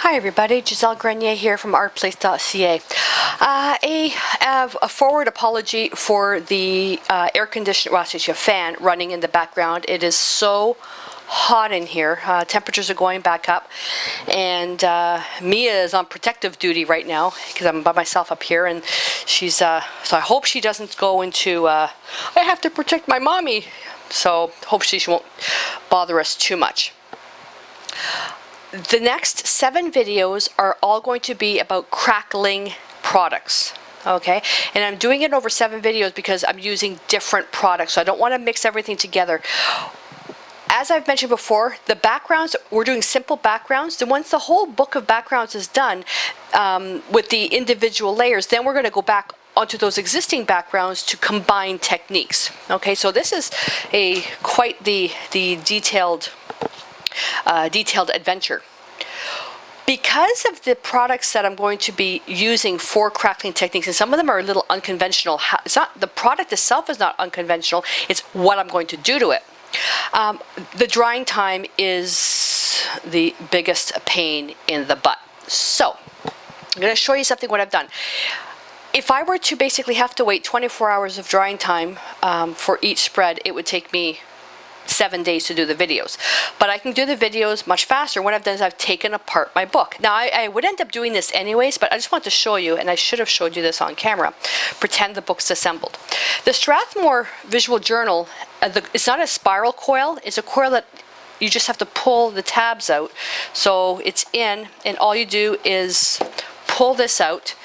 Hi everybody, Gisele Grenier here from artplace.ca. A forward apology for the air conditioner, well, actually a fan running in the background. It is so hot in here. Temperatures are going back up, and Mia is on protective duty right now because I'm by myself up here, and she's so I hope she doesn't go into I have to protect my mommy, so hopefully she won't bother us too much. The next 7 videos are all going to be about crackling products, okay? And I'm doing it over 7 videos because I'm using different products, so I don't want to mix everything together. As I've mentioned before, the backgrounds, we're doing simple backgrounds. Then once the whole book of backgrounds is done with the individual layers, then we're going to go back onto those existing backgrounds to combine techniques, okay? So this is quite the detailed adventure. Because of the products that I'm going to be using for crackling techniques, and some of them are a little unconventional. It's not, the product itself is not unconventional, it's what I'm going to do to it. The drying time is the biggest pain in the butt. So, I'm going to show you something what I've done. If I were to basically have to wait 24 hours of drying time for each spread, it would take me 7 days to do the videos. But I can do the videos much faster. What I've done is I've taken apart my book. Now I would end up doing this anyways, but I just want to show you, and I should have showed you this on camera. Pretend the book's assembled. The Strathmore Visual Journal, it's not a spiral coil, it's a coil that you just have to pull the tabs out. So it's in, and all you do is pull this out,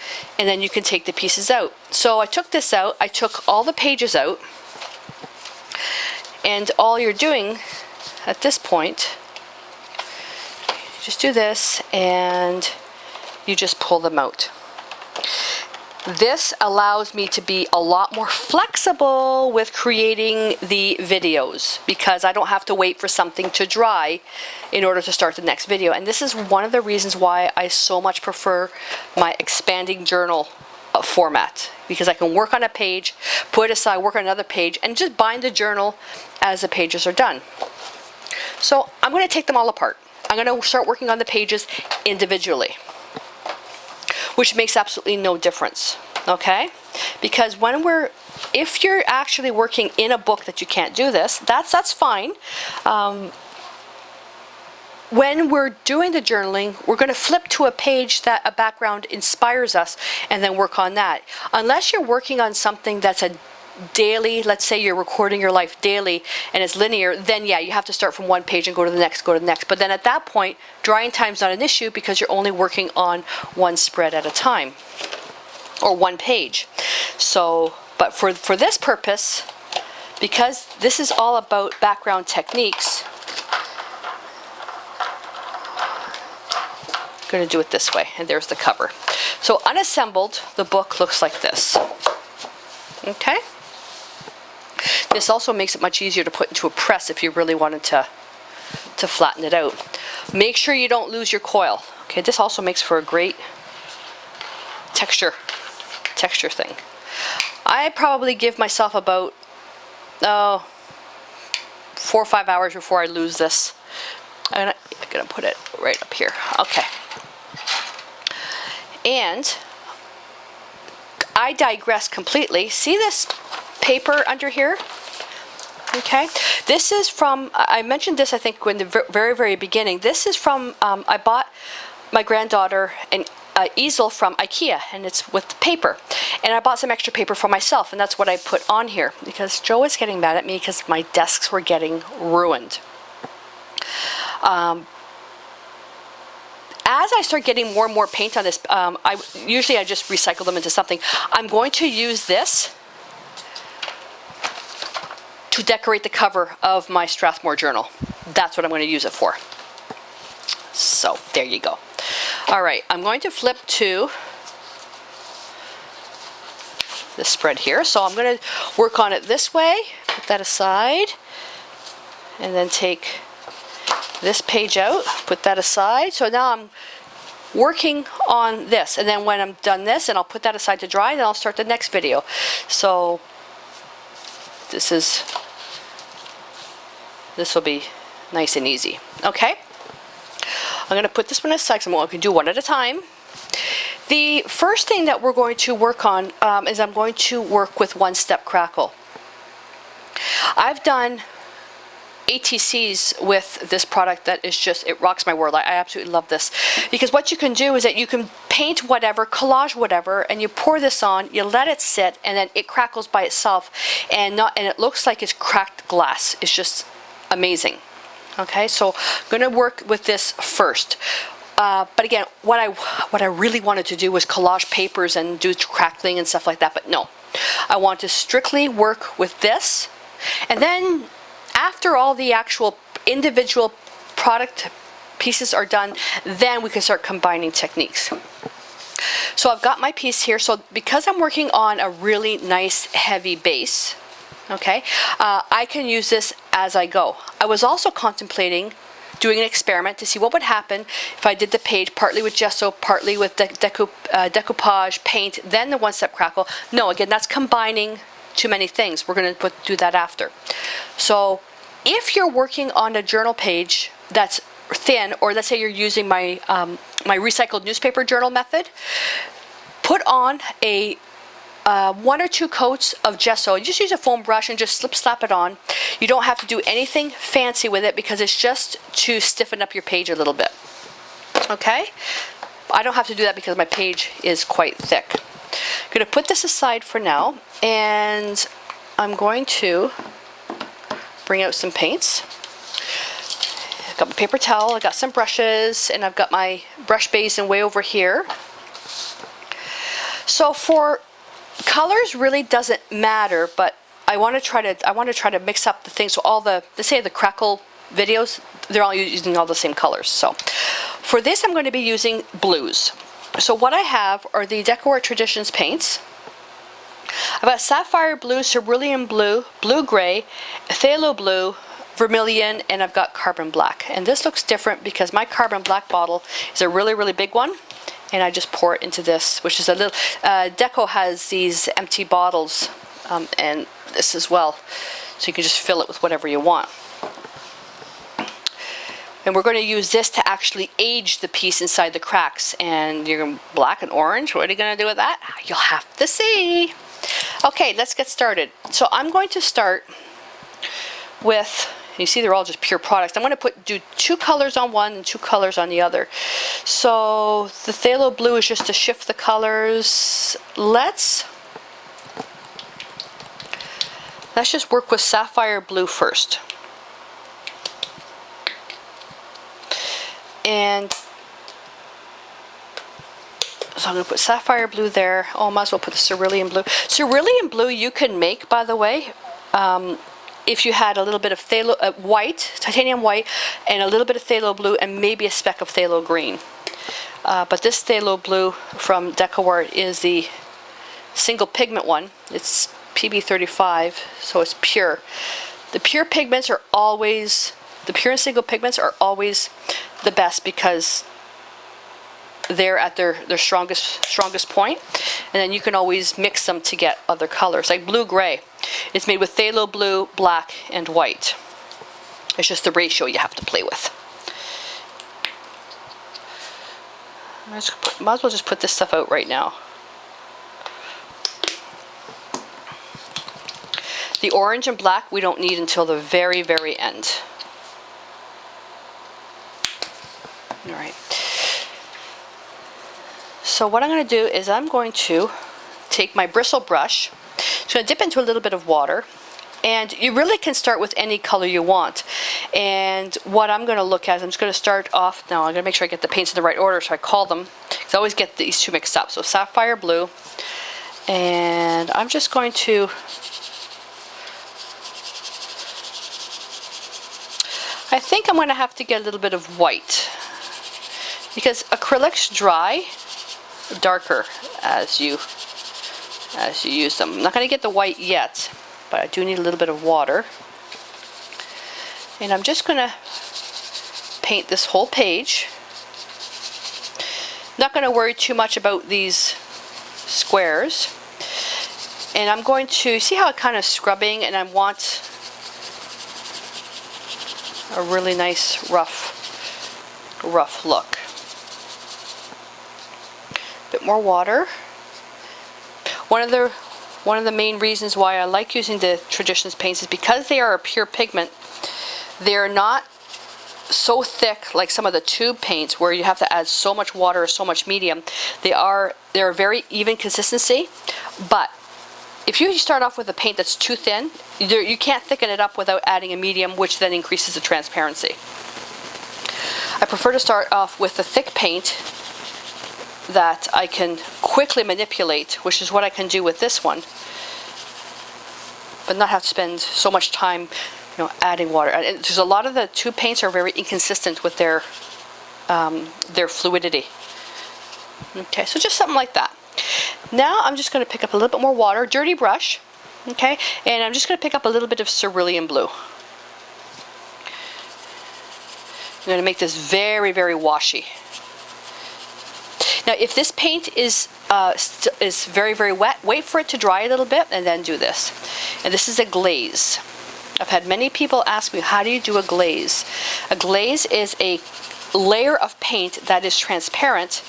and then you can take the pieces out. So I took this out, I took all the pages out, and all you're doing at this point, just do this and you just pull them out. This allows me to be a lot more flexible with creating the videos because I don't have to wait for something to dry in order to start the next video. And this is one of the reasons why I so much prefer my expanding journal format, because I can work on a page, put it aside, work on another page, and just bind the journal as the pages are done. So I'm going to take them all apart. I'm going to start working on the pages individually, which makes absolutely no difference, okay? Because if you're actually working in a book that you can't do this, that's fine. When we're doing the journaling, we're going to flip to a page that a background inspires us and then work on that. Unless you're working on something that's a daily, let's say you're recording your life daily and it's linear, then yeah, you have to start from one page and go to the next, go to the next. But then at that point, drying time's not an issue because you're only working on one spread at a time or one page. So, but for this purpose, because this is all about background techniques, going to do it this way, and there's the cover. So unassembled, the book looks like this. Okay? This also makes it much easier to put into a press if you really wanted to flatten it out. Make sure you don't lose your coil. Okay, this also makes for a great texture thing. I probably give myself about 4 or 5 hours before I lose this. I'm gonna put it right up here. Okay. And I digress completely. See this paper under here? Okay. This is from, I mentioned this I think in the very, very beginning. This is from, I bought my granddaughter an easel from IKEA, and it's with paper. And I bought some extra paper for myself, and that's what I put on here because Joe was getting mad at me because my desks were getting ruined. As I start getting more and more paint on this, I just recycle them into something. I'm going to use this to decorate the cover of my Strathmore journal. That's what I'm going to use it for. So there you go. All right, I'm going to flip to this spread here. So I'm going to work on it this way, put that aside, and then take this page out, put that aside. So now I'm working on this, and then when I'm done this, and I'll put that aside to dry, and then I'll start the next video. So this will be nice and easy. Okay. I'm going to put this one aside because I'm going to do one at a time. The first thing that we're going to work on is I'm going to work with one-step crackle. I've done ATCs with this product that is just, it rocks my world. I absolutely love this, because what you can do is that you can paint whatever, collage whatever, and you pour this on, you let it sit, and then it crackles by itself, and it looks like it's cracked glass. It's just amazing. Okay, so I'm going to work with this first. But again, what I really wanted to do was collage papers and do crackling and stuff like that, but no. I want to strictly work with this, and then after all the actual individual product pieces are done, then we can start combining techniques. So I've got my piece here. So because I'm working on a really nice heavy base, okay, I can use this as I go. I was also contemplating doing an experiment to see what would happen if I did the page partly with gesso, partly with decoupage, paint, then the one-step crackle. No, again, that's combining too many things. We're going to do that after. So if you're working on a journal page that's thin, or let's say you're using my my recycled newspaper journal method, put on a 1 or 2 coats of gesso. You just use a foam brush and just slap it on. You don't have to do anything fancy with it because it's just to stiffen up your page a little bit. Okay? I don't have to do that because my page is quite thick. I'm going to put this aside for now, and I'm going to bring out some paints. I've got my paper towel, I've got some brushes, and I've got my brush basin way over here. So for colors really doesn't matter, but I want to try to mix up the things. So all the, let's say the Crackle videos, they're all using all the same colors. So for this, I'm going to be using blues. So what I have are the Decor Traditions paints. I've got sapphire blue, cerulean blue, blue gray, phthalo blue, vermilion, and I've got carbon black. And this looks different because my carbon black bottle is a really, really big one. And I just pour it into this, which is a little, Deco has these empty bottles, and this as well. So you can just fill it with whatever you want. And we're going to use this to actually age the piece inside the cracks. And you're going to black and orange. What are you going to do with that? You'll have to see. Okay, let's get started. So I'm going to start with, you see they're all just pure products. I'm going to do 2 colors on one and 2 colors on the other. So the phthalo blue is just to shift the colors. Let's just work with sapphire blue first. And so I'm going to put sapphire blue there. Oh, I might as well put the cerulean blue. Cerulean blue you can make, by the way, if you had a little bit of phthalo, white, titanium white, and a little bit of phthalo blue, and maybe a speck of phthalo green. But this phthalo blue from Decor is the single pigment one. It's PB35, so it's pure. The pure pigments are always, the pure and single pigments are always the best because they're at their strongest point, and then you can always mix them to get other colors, like blue gray. It's made with phthalo blue, black, and white. It's just the ratio you have to play with. Might as well just put this stuff out right now. The orange and black we don't need until the very, very end. All right. So what I'm going to do is I'm going to take my bristle brush. It's going to dip into a little bit of water. And you really can start with any color you want. And what I'm going to look at is I'm just going to start off now. I'm going to make sure I get the paints in the right order so I call them. Because I always get these two mixed up. So sapphire blue. And I'm just going to I think I'm going to have to get a little bit of white. Because acrylics dry darker as you use them. I'm not going to get the white yet, but I do need a little bit of water. And I'm just going to paint this whole page. Not going to worry too much about these squares. And I'm going to see how I'm kind of scrubbing, and I want a really nice rough rough look. A bit more water. One of the main reasons why I like using the Traditions paints is because they are a pure pigment. They're not so thick like some of the tube paints where you have to add so much water or so much medium. They're a very even consistency, but if you start off with a paint that's too thin, you can't thicken it up without adding a medium, which then increases the transparency. I prefer to start off with a thick paint that I can quickly manipulate, which is what I can do with this one, but not have to spend so much time, adding water. And there's a lot of the tube paints are very inconsistent with their fluidity. Okay, so just something like that. Now I'm just going to pick up a little bit more water, dirty brush, okay, and I'm just going to pick up a little bit of cerulean blue. I'm going to make this very, very washy. Now, if this paint is very, very wet, wait for it to dry a little bit and then do this. And this is a glaze. I've had many people ask me, how do you do a glaze? A glaze is a layer of paint that is transparent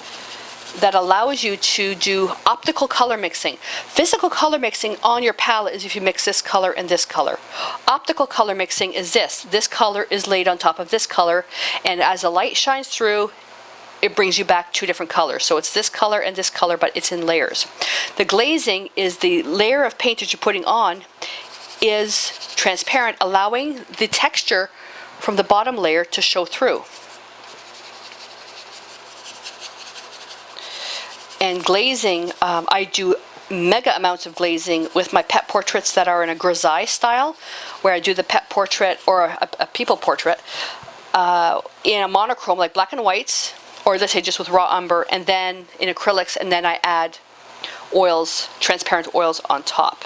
that allows you to do optical color mixing. Physical color mixing on your palette is if you mix this color and this color. Optical color mixing is this. This color is laid on top of this color, and as the light shines through, it brings you back two different colors. So it's this color and this color, but it's in layers. The glazing is the layer of paint that you're putting on is transparent, allowing the texture from the bottom layer to show through. And glazing, I do mega amounts of glazing with my pet portraits that are in a grisaille style, where I do the pet portrait or a people portrait in a monochrome, like black and whites, or let's say just with raw umber, and then in acrylics, and then I add oils, transparent oils on top.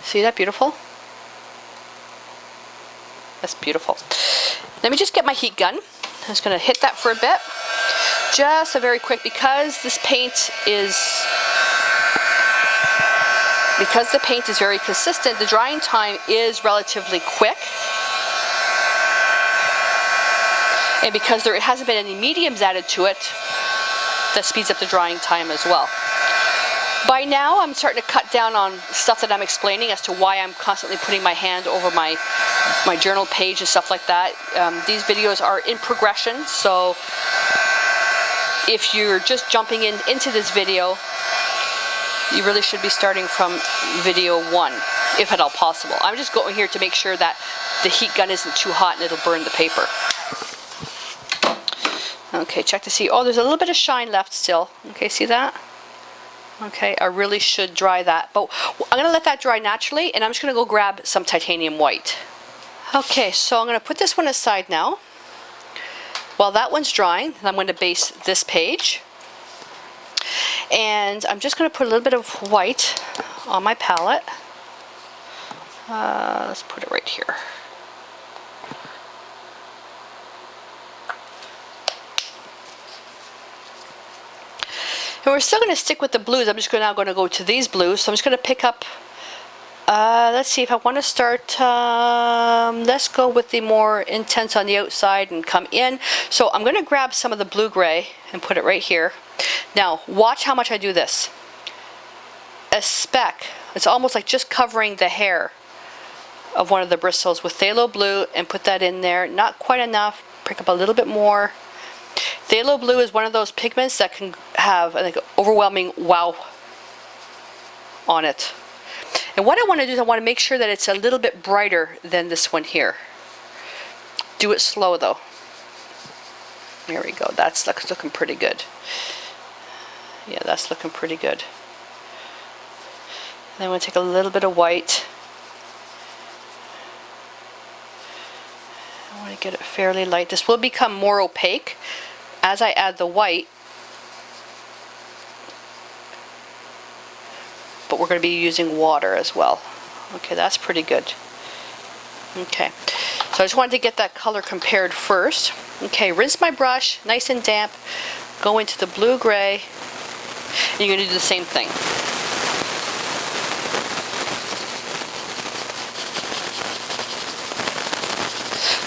See that beautiful? That's beautiful. Let me just get my heat gun. I'm just going to hit that for a bit. Just a very quick, because the paint is very consistent, the drying time is relatively quick. And because there hasn't been any mediums added to it, that speeds up the drying time as well. By now, I'm starting to cut down on stuff that I'm explaining as to why I'm constantly putting my hand over my journal page and stuff like that. These videos are in progression, so if you're just jumping into this video, you really should be starting from video 1, if at all possible. I'm just going here to make sure that the heat gun isn't too hot and it'll burn the paper. Okay, check to see. Oh, there's a little bit of shine left still. Okay, see that? Okay, I really should dry that. But I'm going to let that dry naturally, and I'm just going to go grab some titanium white. Okay, so I'm going to put this one aside now. While that one's drying, I'm going to base this page. And I'm just going to put a little bit of white on my palette. Let's put it right here. And we're still going to stick with the blues. I'm just now going to go to these blues. So I'm just going to pick up, let's see, if I want to start, let's go with the more intense on the outside and come in. So I'm going to grab some of the blue-gray and put it right here. Now, watch how much I do this. A speck. It's almost like just covering the hair of one of the bristles with phthalo blue, and put that in there. Not quite enough. Pick up a little bit more. Phthalo blue is one of those pigments that can have an overwhelming wow on it. And what I want to do is I want to make sure that it's a little bit brighter than this one here. Do it slow though. There we go. That's looking pretty good. Yeah, that's looking pretty good. Then I'm going to take a little bit of white. I want to get it fairly light. This will become more opaque as I add the white, but we're going to be using water as well. Okay, that's pretty good. Okay, so I just wanted to get that color compared first. Okay, rinse my brush, nice and damp, go into the blue-gray, and you're going to do the same thing.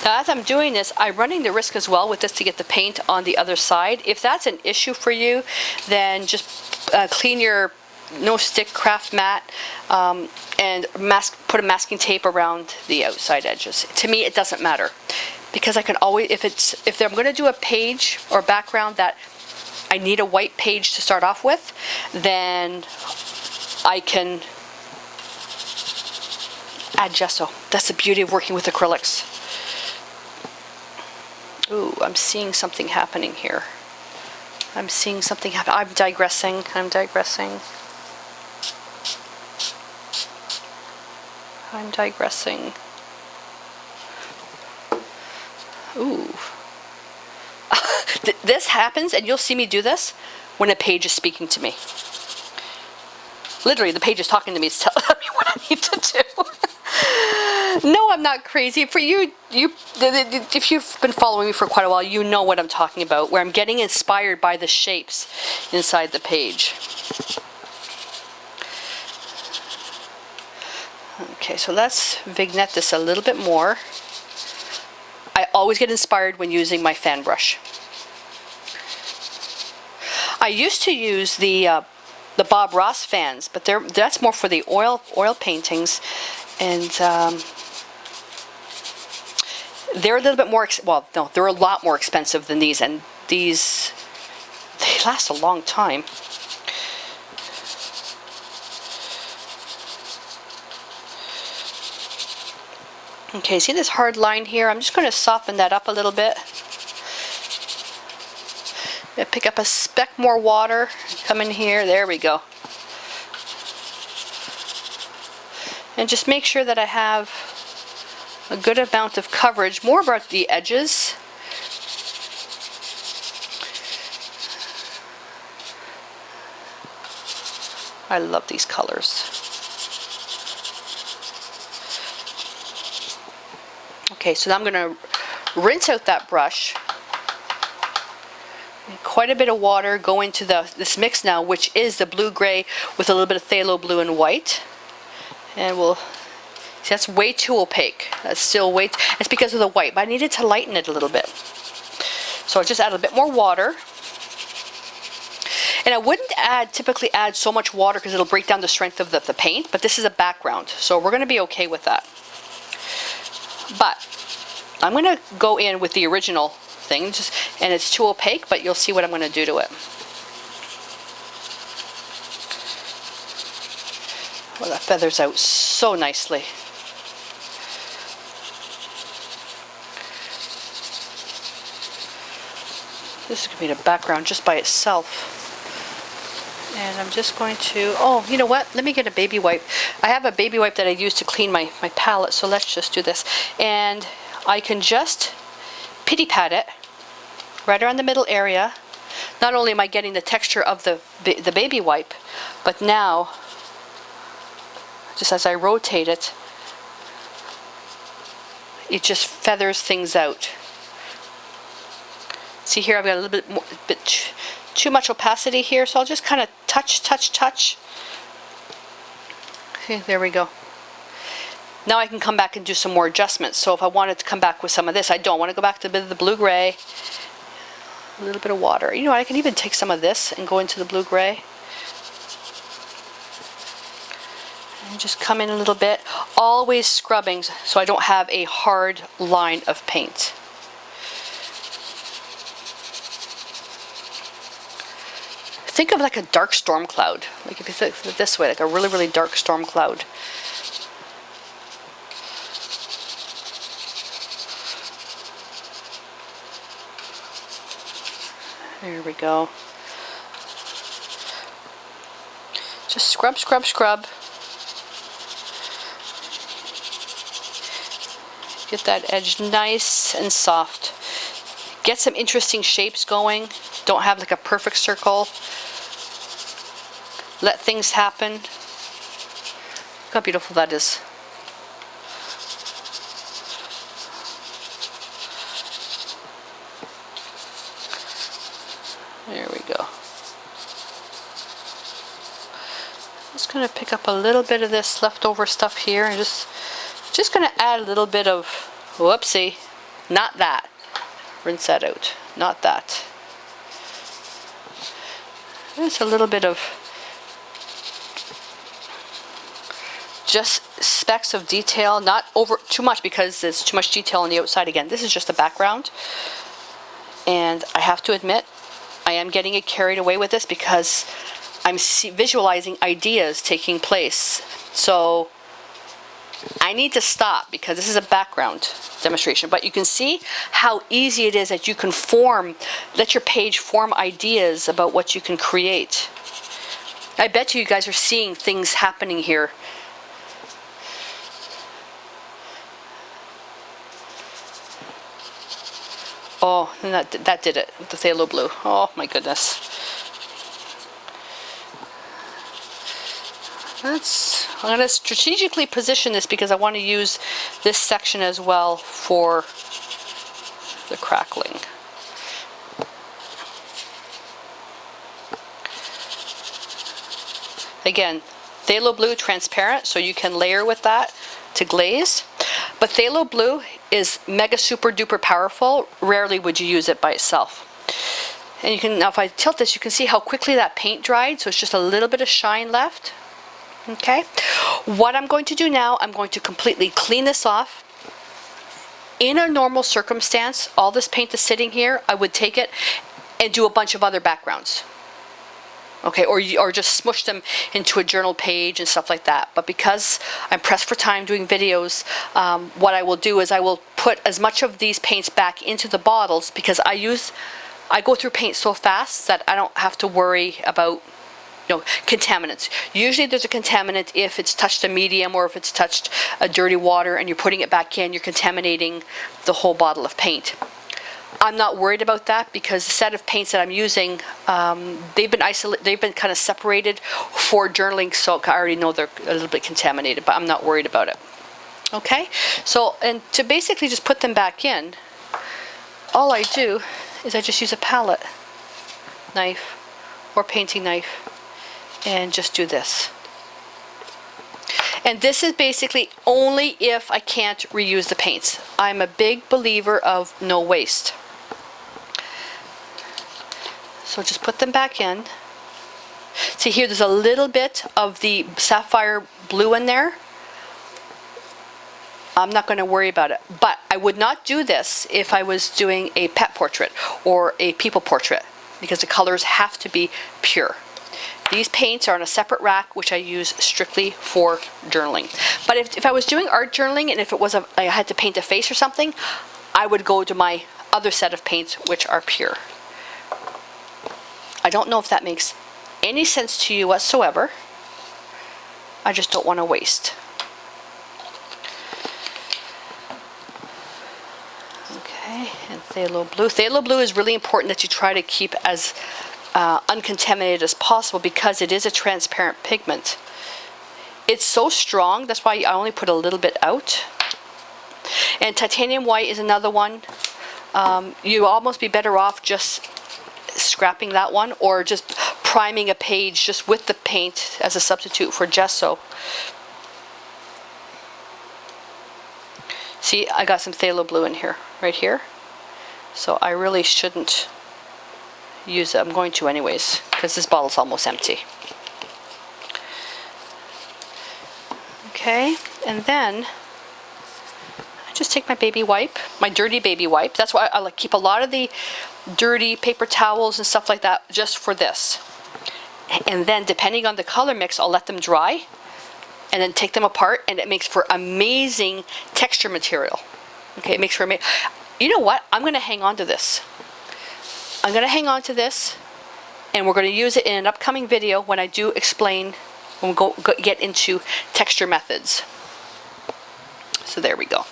Now, as I'm doing this, I'm running the risk as well with this to get the paint on the other side. If that's an issue for you, then just clean your no-stick craft mat and put a masking tape around the outside edges. To me, it doesn't matter, because I can always, if I'm going to do a page or background that I need a white page to start off with, then I can add gesso. That's the beauty of working with acrylics. Ooh, I'm seeing something happening here. I'm seeing something happen. I'm digressing. I'm digressing. I'm digressing. Ooh. This happens, and you'll see me do this when a page is speaking to me. Literally, the page is talking to me. It's telling me what I need to do. No, I'm not crazy. For you, if you've been following me for quite a while, you know what I'm talking about, where I'm getting inspired by the shapes inside the page. Okay, so let's vignette this a little bit more. I always get inspired when using my fan brush. I used to use the Bob Ross fans, but that's more for the oil paintings, and they're a little bit more, well, no, they're a lot more expensive than these, and these, they last a long time. Okay, see this hard line here? I'm just going to soften that up a little bit. Pick up a speck more water, come in here, there we go. And just make sure that I have a good amount of coverage, more about the edges. I love these colors. Okay, so now I'm going to rinse out that brush. Quite a bit of water go into this mix now, which is the blue-gray with a little bit of phthalo blue and white. And we'll see, that's way too opaque. That's still way it's because of the white, but I needed to lighten it a little bit. So I just add a bit more water. And I wouldn't typically add so much water because it'll break down the strength of the paint, but this is a background, so we're going to be okay with that. But I'm going to go in with the original thing, and it's too opaque, but you'll see what I'm going to do to it. Well, that feathers out so nicely. This is going to be the background just by itself. And I'm just going to, oh, you know what? Let me get a baby wipe. I have a baby wipe that I use to clean my palette, so let's just do this. And I can just pity pat it right around the middle area. Not only am I getting the texture of the baby wipe, but now, just as I rotate it, it just feathers things out. See here, I've got a little bit more, too much opacity here, so I'll just kind of touch. Okay, there we go. Now I can come back and do some more adjustments. So if I wanted to come back with some of this, I don't want to go back to a bit of the blue-gray. A little bit of water. You know, I can even take some of this and go into the blue-gray. And just come in a little bit. Always scrubbing so I don't have a hard line of paint. Think of like a dark storm cloud. Like if you think of it this way, like a really, really dark storm cloud. There we go. Just scrub. Get that edge nice and soft. Get some interesting shapes going. Don't have like a perfect circle. Let things happen. Look how beautiful that is. There we go. Just going to pick up a little bit of this leftover stuff here and just going to add a little bit of, whoopsie, Not that. Rinse that out. Not that. There's a little bit of just specks of detail, not over too much because there's too much detail on the outside. Again, this is just the background. And I have to admit, I am getting it carried away with this because I'm visualizing ideas taking place. So I need to stop because this is a background demonstration. But you can see how easy it is that you can let your page form ideas about what you can create. I bet you guys are seeing things happening here. Oh, and that did it with the phthalo blue. Oh my goodness. I'm going to strategically position this because I want to use this section as well for the crackling. Again, phthalo blue transparent, so you can layer with that to glaze. But phthalo blue is mega super duper powerful. Rarely would you use it by itself. And you can, now if I tilt this, you can see how quickly that paint dried, so it's just a little bit of shine left. Okay, what I'm going to do now, I'm going to completely clean this off. In a normal circumstance, all this paint is sitting here, I would take it and do a bunch of other backgrounds. Okay, or just smush them into a journal page and stuff like that. But because I'm pressed for time doing videos, what I will do is I will put as much of these paints back into the bottles because I go through paint so fast that I don't have to worry about contaminants. Usually there's a contaminant if it's touched a medium or if it's touched a dirty water and you're putting it back in, you're contaminating the whole bottle of paint. I'm not worried about that because the set of paints that I'm using, they've been kind of separated for journaling, so I already know they're a little bit contaminated, but I'm not worried about it. Okay, so and to basically just put them back in, all I do is I just use a palette knife or painting knife and just do this. And this is basically only if I can't reuse the paints. I'm a big believer of no waste. So just put them back in. See here, there's a little bit of the sapphire blue in there. I'm not going to worry about it. But I would not do this if I was doing a pet portrait or a people portrait because the colors have to be pure. These paints are on a separate rack, which I use strictly for journaling. But if I was doing art journaling and if it was I had to paint a face or something, I would go to my other set of paints, which are pure. I don't know if that makes any sense to you whatsoever. I just don't want to waste. Okay, and phthalo blue. Phthalo blue is really important that you try to keep as uncontaminated as possible because it is a transparent pigment. It's so strong, that's why I only put a little bit out. And titanium white is another one. You almost be better off just scrapping that one or just priming a page just with the paint as a substitute for gesso. See, I got some phthalo blue in here, right here. So I really shouldn't use it. I'm going to anyways because this bottle's almost empty. Okay, and then I just take my baby wipe, my dirty baby wipe. That's why I like keep a lot of the dirty paper towels and stuff like that just for this. And then depending on the color mix, I'll let them dry and then take them apart, and it makes for amazing texture material. Okay, it makes for amazing. You know what? I'm going to hang on to this. I'm going to hang on to this, and we're going to use it in an upcoming video when I do explain, when we get into texture methods. So there we go.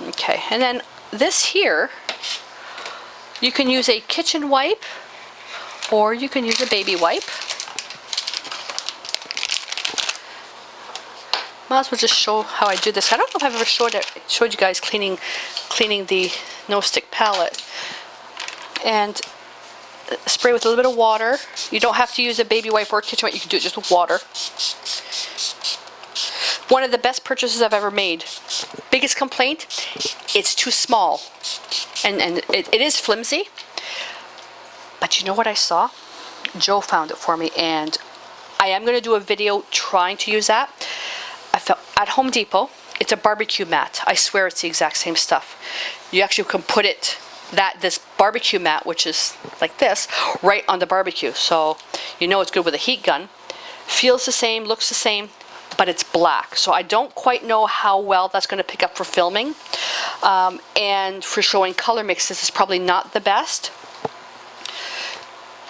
Okay, and then this here, you can use a kitchen wipe, or you can use a baby wipe. Might as well just show how I do this. I don't know if I've ever showed you guys cleaning the no stick palette. And spray with a little bit of water. You don't have to use a baby wipe or a kitchen wipe. You can do it just with water. One of the best purchases I've ever made. Biggest complaint, it's too small. And it is flimsy. But you know what I saw? Joe found it for me, and I am going to do a video trying to use that. I found at Home Depot. It's a barbecue mat. I swear it's the exact same stuff. You actually can put this barbecue mat, which is like this, right on the barbecue. So you know it's good with a heat gun. Feels the same, looks the same, but it's black. So I don't quite know how well that's going to pick up for filming. And for showing color mixes is probably not the best.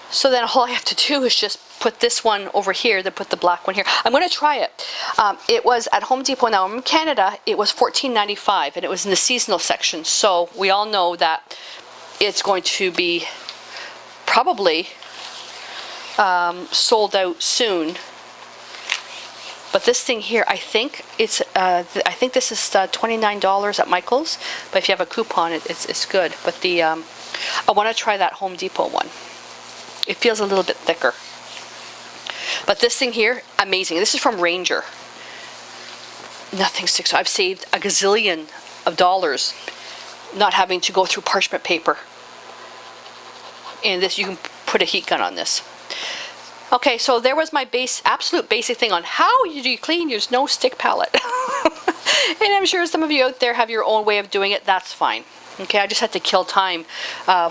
So then all I have to do is just put this one over here, then put the black one here. I'm going to try it. It was at Home Depot. Now I'm in Canada. It was $14.95, and it was in the seasonal section. So we all know that it's going to be probably sold out soon. But this thing here, I think it's I think this is $29 at Michael's. But if you have a coupon, it's good. But I want to try that Home Depot one. It feels a little bit thicker. But this thing here, amazing. This is from Ranger. Nothing sticks. I've saved a gazillion of dollars not having to go through parchment paper. And this, you can put a heat gun on this. Okay, so there was my absolute basic thing on how do you clean your no stick palette. And I'm sure some of you out there have your own way of doing it. That's fine. Okay, I just had to kill time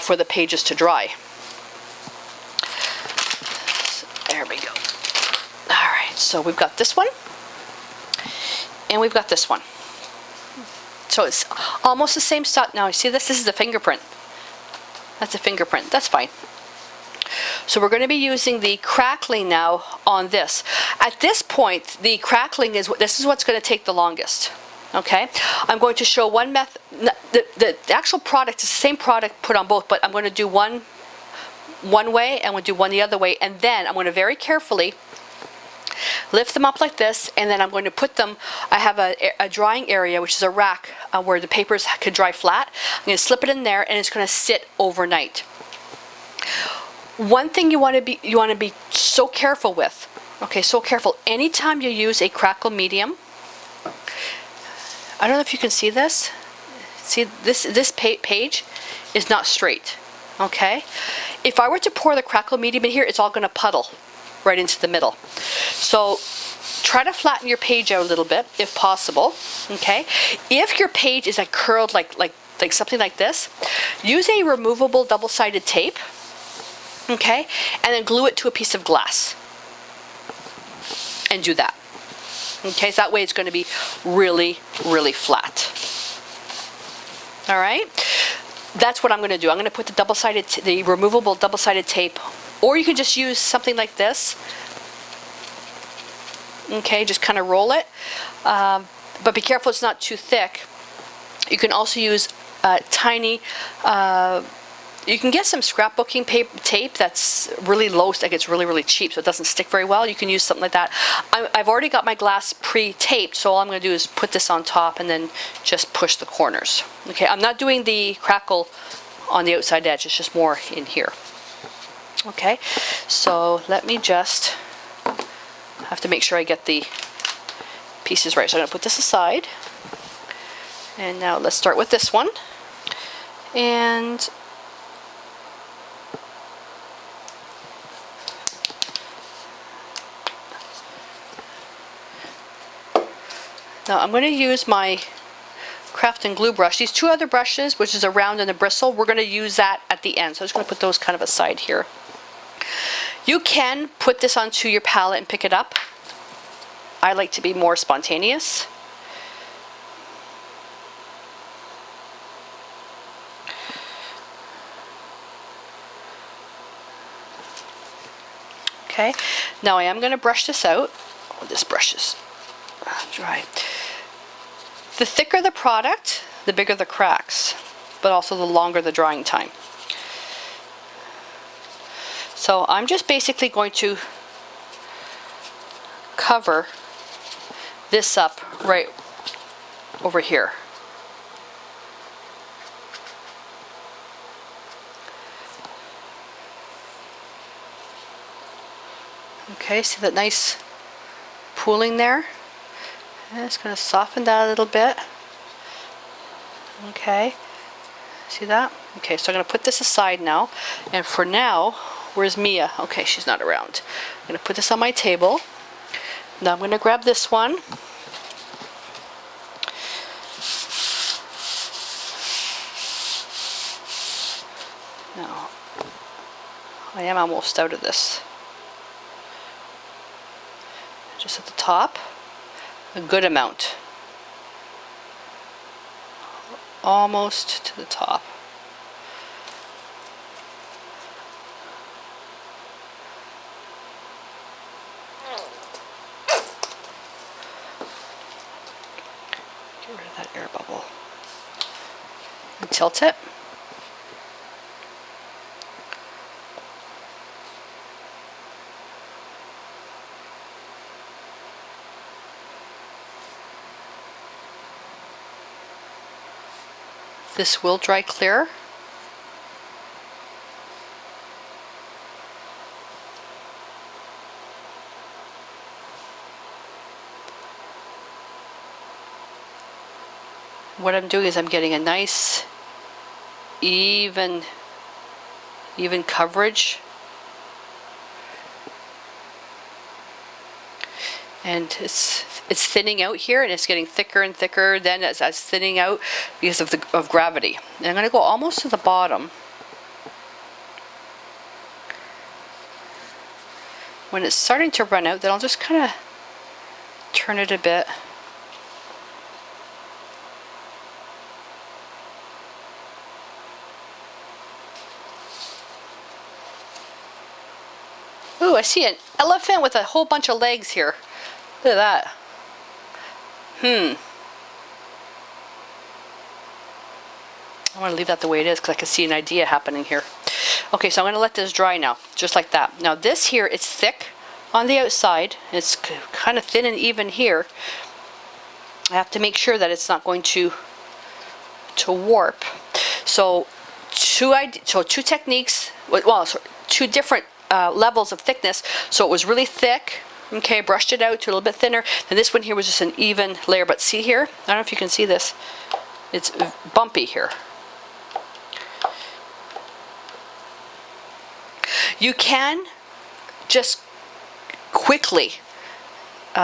for the pages to dry. There we go. Alright, so we've got this one. And we've got this one. So it's almost the same stuff. Now, you see this? This is a fingerprint. That's a fingerprint. That's fine. So we're going to be using the crackling now on this. At this point, the crackling this is what's going to take the longest. Okay? I'm going to show one method. The actual product is the same product put on both, but I'm going to do one way and we'll do one the other way, and then I'm going to very carefully lift them up like this, and then I'm going to put them, I have a drying area, which is a rack where the papers could dry flat. I'm going to slip it in there, and it's going to sit overnight. One thing you want to be so careful with, okay, so careful, anytime you use a Crackle medium, I don't know if you can see this. See, this page is not straight. Okay, if I were to pour the Crackle medium in here, it's all going to puddle right into the middle. So try to flatten your page out a little bit if possible. Okay, if your page is like curled like something like this, use a removable double-sided tape. Okay, and then glue it to a piece of glass and do that. Okay, so that way it's going to be really, really flat. All right. That's what I'm going to do. I'm going to put the removable double-sided tape, or you could just use something like this. Okay, just kind of roll it, but be careful it's not too thick. You can also use tiny. You can get some scrapbooking tape that's really low, like it's really, really cheap, so it doesn't stick very well. You can use something like that. I've already got my glass pre-taped, so all I'm going to do is put this on top and then just push the corners. Okay, I'm not doing the Crackle on the outside edge, it's just more in here. Okay, so let me just, have to make sure I get the pieces right. So I'm going to put this aside. And now let's start with this one. And now I'm going to use my craft and glue brush. These two other brushes, which is a round and a bristle, we're going to use that at the end. So I'm just going to put those kind of aside here. You can put this onto your palette and pick it up. I like to be more spontaneous. Okay, now I am going to brush this out. Oh, this brush is dry. The thicker the product, the bigger the cracks, but also the longer the drying time. So I'm just basically going to cover this up right over here. Okay, see that nice pooling there? And it's going to soften that a little bit. Okay. See that? Okay, so I'm going to put this aside now. And for now, where's Mia? Okay, she's not around. I'm going to put this on my table. Now I'm going to grab this one. Now, I am almost out of this. Just at the top, a good amount. Almost to the top. Get rid of that air bubble. And tilt it. This will dry clear. What I'm doing is I'm getting a nice even coverage. And it's thinning out here, and it's getting thicker and thicker then as it's thinning out because of gravity. And I'm going to go almost to the bottom. When it's starting to run out, then I'll just kind of turn it a bit. Ooh, I see an elephant with a whole bunch of legs here. Look at that. I want to leave that the way it is because I can see an idea happening here. Okay, so I'm going to let this dry now, just like that. Now this here, it's thick on the outside. It's kind of thin and even here. I have to make sure that it's not going to warp. So two techniques, well, two different levels of thickness. So it was really thick. Okay, brushed it out to a little bit thinner. And this one here was just an even layer. But see here, I don't know if you can see this. It's bumpy here. You can just quickly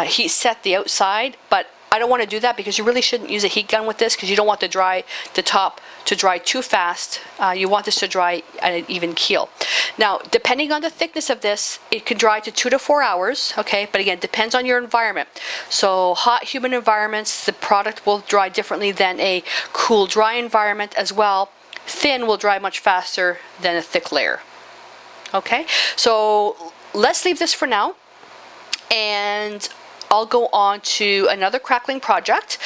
heat set the outside, but I don't want to do that because you really shouldn't use a heat gun with this because you don't want the top to dry too fast. You want this to dry at an even keel. Now, depending on the thickness of this, it can dry to 2 to 4 hours, okay? But again, depends on your environment. So hot, humid environments, the product will dry differently than a cool, dry environment as well. Thin will dry much faster than a thick layer. Okay, so let's leave this for now, and I'll go on to another crackling project.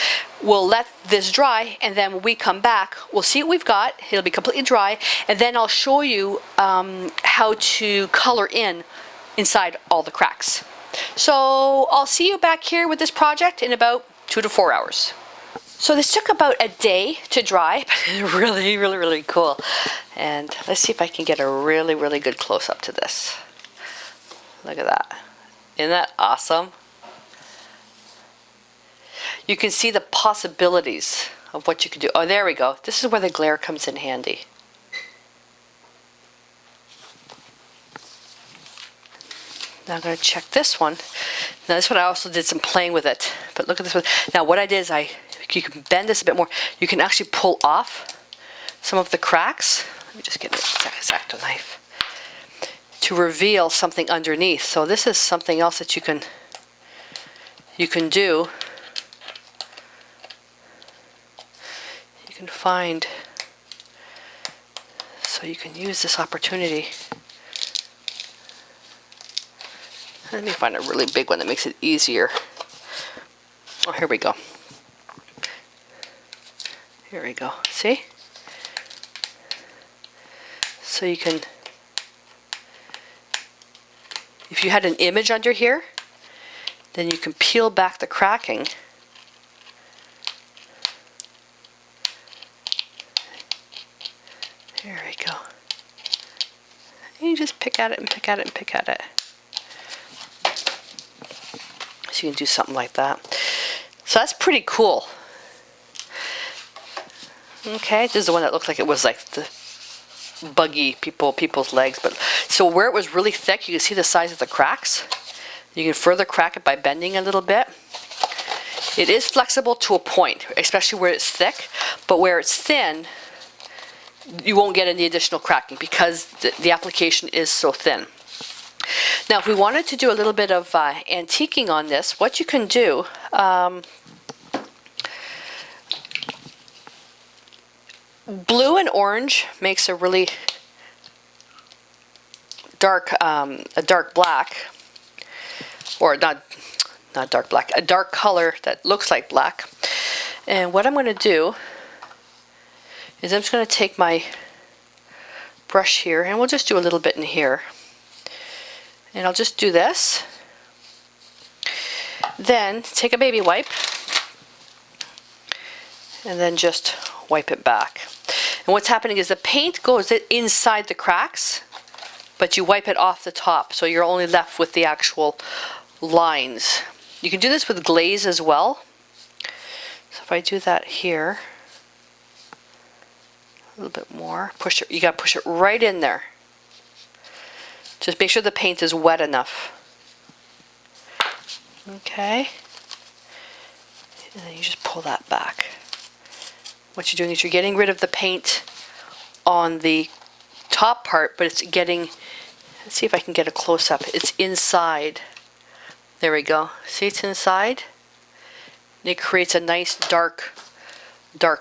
We'll let this dry, and then when we come back, we'll see what we've got. It'll be completely dry, and then I'll show you how to color inside all the cracks. So I'll see you back here with this project in about 2 to 4 hours. So this took about a day to dry, but really, really, really cool. And let's see if I can get a really, really good close-up to this. Look at that. Isn't that awesome? You can see the possibilities of what you can do. Oh, there we go. This is where the glare comes in handy. Now I'm going to check this one. Now this one I also did some playing with it. But look at this one. Now what I did is you can bend this a bit more. You can actually pull off some of the cracks. Let me just get an X-Acto knife to reveal something underneath. So this is something else that you can do. You can find, so you can use this opportunity. Let me find a really big one that makes it easier. Oh, here we go. Here we go. See? So you can, if you had an image under here, then you can peel back the cracking. There we go. And you just pick at it and pick at it and pick at it. So you can do something like that. So So that's pretty cool. Okay, this is the one that looked like it was like the buggy people's legs. But so where it was really thick, you can see the size of the cracks. You can further crack it by bending a little bit. It is flexible to a point, especially where it's thick, but where it's thin, you won't get any additional cracking because the application is so thin. Now, if we wanted to do a little bit of antiquing on this, what you can do, blue and orange makes a really dark, a dark black, or not dark black, a dark color that looks like black. And what I'm going to do is I'm just going to take my brush here, and we'll just do a little bit in here. And I'll just do this. Then take a baby wipe, and then just wipe it back. And what's happening is the paint goes inside the cracks, but you wipe it off the top, so you're only left with the actual lines. You can do this with glaze as well. So if I do that here, a little bit more, push it, you gotta push it right in there. Just make sure the paint is wet enough. Okay. And then you just pull that back. What you're doing is you're getting rid of the paint on the top part, but it's getting, let's see if I can get a close-up. It's inside. There we go. See, it's inside. It creates a nice dark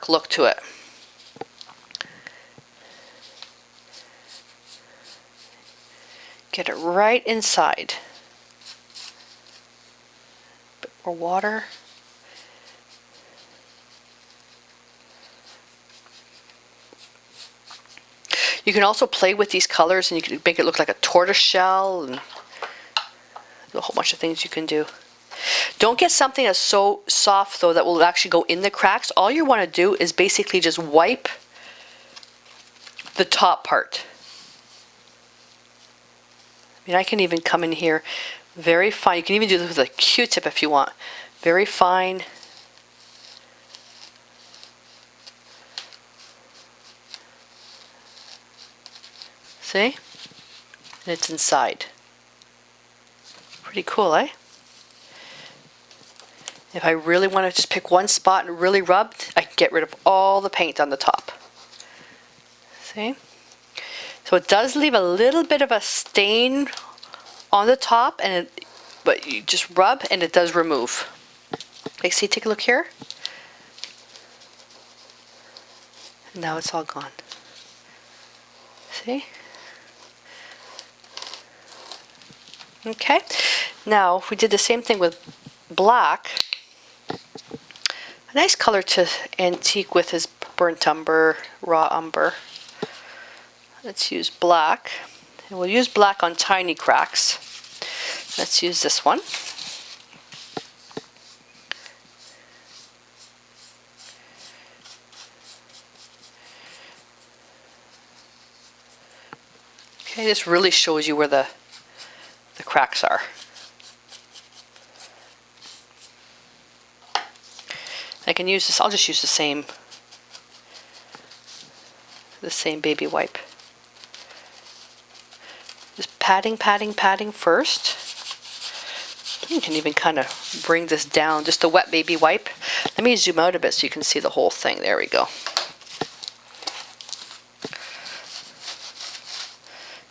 look to it. Get it right inside. Bit more water. You can also play with these colors, and you can make it look like a tortoise shell, and a whole bunch of things you can do. Don't get something that's so soft though that will actually go in the cracks. All you want to do is basically just wipe the top part. I mean, I can even come in here very fine. You can even do this with a Q-tip if you want. Very fine. See? And it's inside. Pretty cool, eh? If I really want to just pick one spot and really rub, I can get rid of all the paint on the top. See? So it does leave a little bit of a stain on the top, but you just rub and it does remove. Okay, see, take a look here. Now it's all gone. See? Okay, now if we did the same thing with black, a nice color to antique with is burnt umber, raw umber. Let's use black, and we'll use black on tiny cracks. Let's use this one. Okay, this really shows you where the cracks are. I can use this, I'll just use the same baby wipe. Just patting first. You can even kind of bring this down, just a wet baby wipe. Let me zoom out a bit so you can see the whole thing. There we go.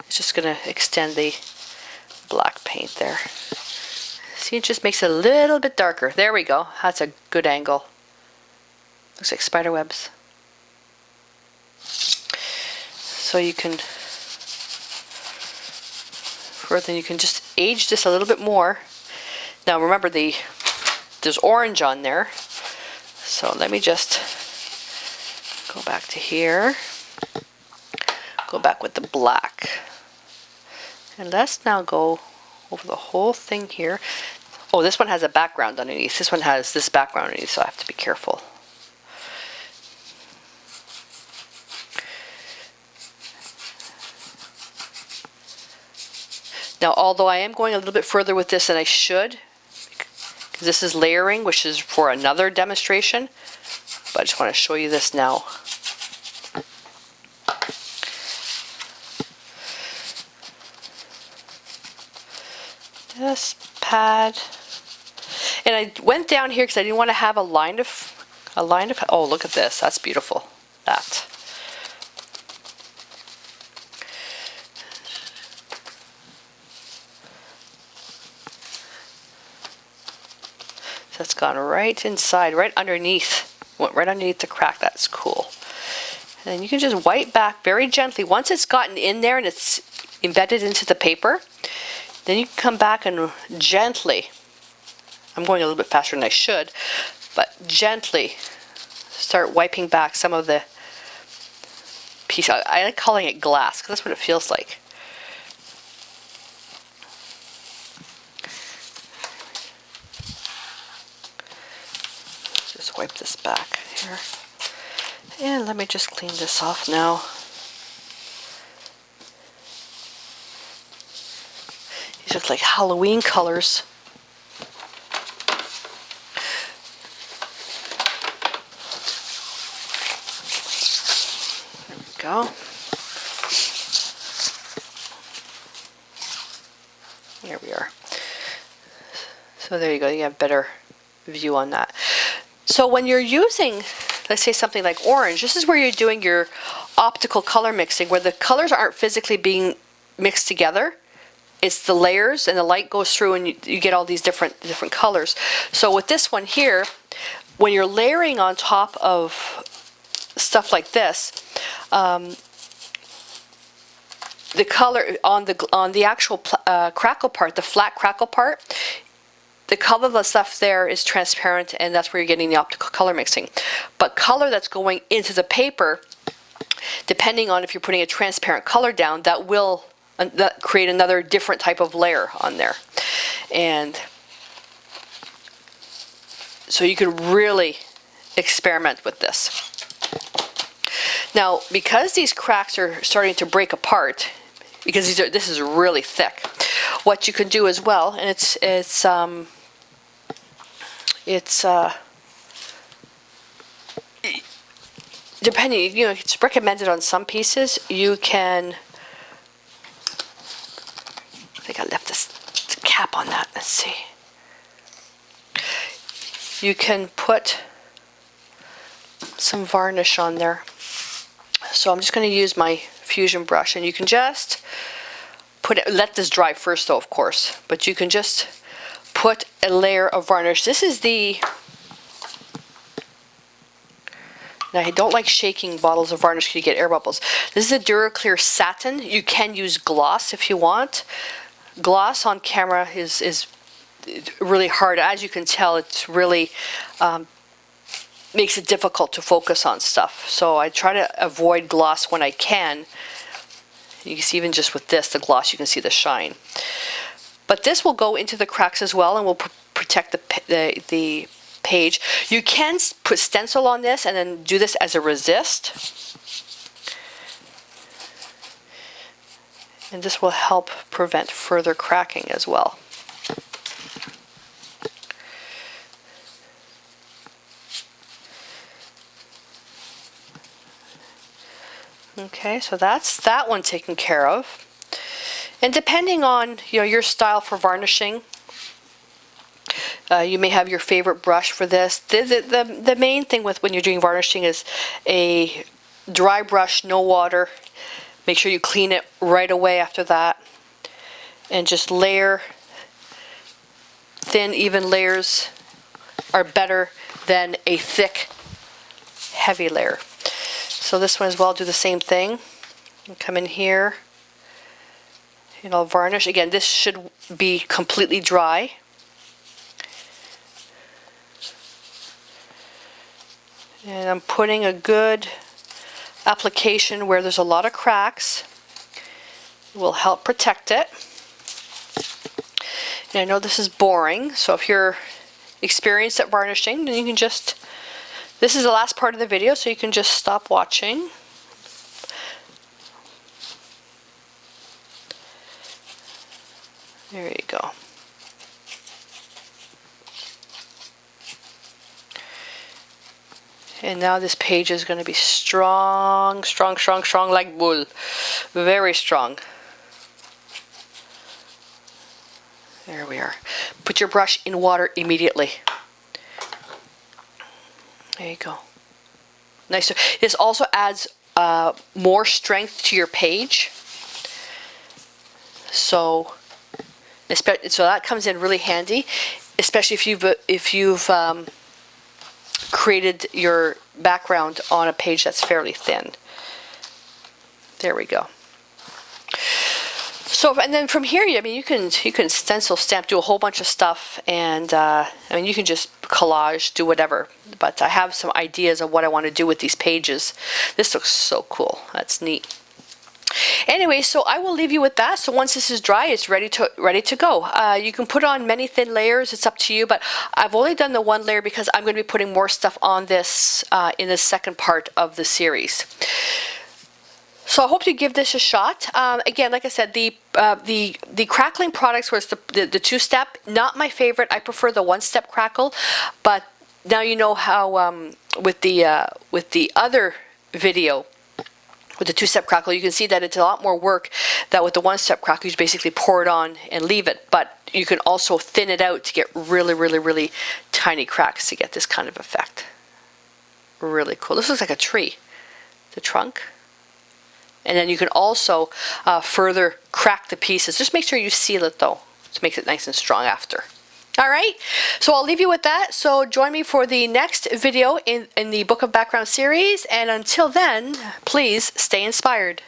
It's just going to extend the black paint there. See, it just makes it a little bit darker. There we go. That's a good angle. Looks like spider webs. So you can you can just age this a little bit more. Now remember, there's orange on there. So let me just go back to here. Go back with the black. And let's now go over the whole thing here. Oh, this one has a background underneath. This one has this background underneath, so I have to be careful. Now, although I am going a little bit further with this than I should, because This is layering, which is for another demonstration, but I just want to show you this now. This pad, and I went down here because I didn't want to have a line of, oh, look at this, that's beautiful, that. So it's gone right inside, right underneath, went right underneath the crack. That's cool. And then you can just wipe back very gently. Once it's gotten in there and it's embedded into the paper, then you can come back and gently, I'm going a little bit faster than I should, but gently start wiping back some of the piece. I like calling it glass because that's what it feels like. Just wipe this back here. And let me just clean this off now. These look like Halloween colors. There we go. There we are. So there you go, you have a better view on that. So when you're using, let's say something like orange, this is where you're doing your optical color mixing, where the colors aren't physically being mixed together. It's the layers, and the light goes through, and you get all these different colors. So with this one here, when you're layering on top of stuff like this, the color on the actual crackle part, the flat crackle part, the color of the stuff there is transparent, and that's where you're getting the optical color mixing. But color that's going into the paper, depending on if you're putting a transparent color down, that will create another different type of layer on there. And so you can really experiment with this. Now, because these cracks are starting to break apart, because this is really thick, what you can do as well, and it's depending, you know, it's recommended on some pieces. You can, I think I left this cap on that. Let's see. You can put some varnish on there. So I'm just going to use my fusion brush, and you can just put it, let this dry first though, of course, but you can just put a layer of varnish. This is the, now I don't like shaking bottles of varnish because you get air bubbles. This is a Duraclear Satin. You can use gloss if you want. Gloss on camera is really hard. As you can tell, it's really makes it difficult to focus on stuff. So I try to avoid gloss when I can. You can see even just with this, the gloss, you can see the shine. But this will go into the cracks as well, and will protect the page. You can put stencil on this and then do this as a resist. And this will help prevent further cracking as well. Okay, so that's that one taken care of. And depending on, you know, your style for varnishing, you may have your favorite brush for this. The main thing with when you're doing varnishing is a dry brush, no water. Make sure you clean it right away after that. And just layer. Thin, even layers are better than a thick, heavy layer. So this one as well, do the same thing. And come in here, and I'll varnish. Again, this should be completely dry. And I'm putting a good application where there's a lot of cracks. It will help protect it. And I know this is boring, so if you're experienced at varnishing, then you can just, this is the last part of the video, so you can just stop watching. There you go. And now this page is going to be strong, strong, strong, strong like wool. Very strong. There we are. Put your brush in water immediately. There you go. Nice. This also adds more strength to your page. So that comes in really handy, especially if you've created your background on a page that's fairly thin. There we go. So, and then from here, I mean, you can stencil, stamp, do a whole bunch of stuff, and I mean, you can just collage, do whatever. But I have some ideas of what I want to do with these pages. This looks so cool. That's neat. Anyway, so I will leave you with that. So once this is dry, it's ready to go. You can put on many thin layers. It's up to you, but I've only done the one layer because I'm going to be putting more stuff on this in the second part of the series. So I hope you give this a shot. Again, like I said, the crackling products was the two-step. Not my favorite. I prefer the one-step crackle. But now you know how with the other video, with the two-step crackle, you can see that it's a lot more work that with the one-step crackle, you just basically pour it on and leave it. But you can also thin it out to get really, really, really tiny cracks to get this kind of effect. Really cool. This looks like a tree. The trunk. And then you can also further crack the pieces. Just make sure you seal it though, to make it nice and strong after. All right, so I'll leave you with that. So join me for the next video in the Book of Background series. And until then, please stay inspired.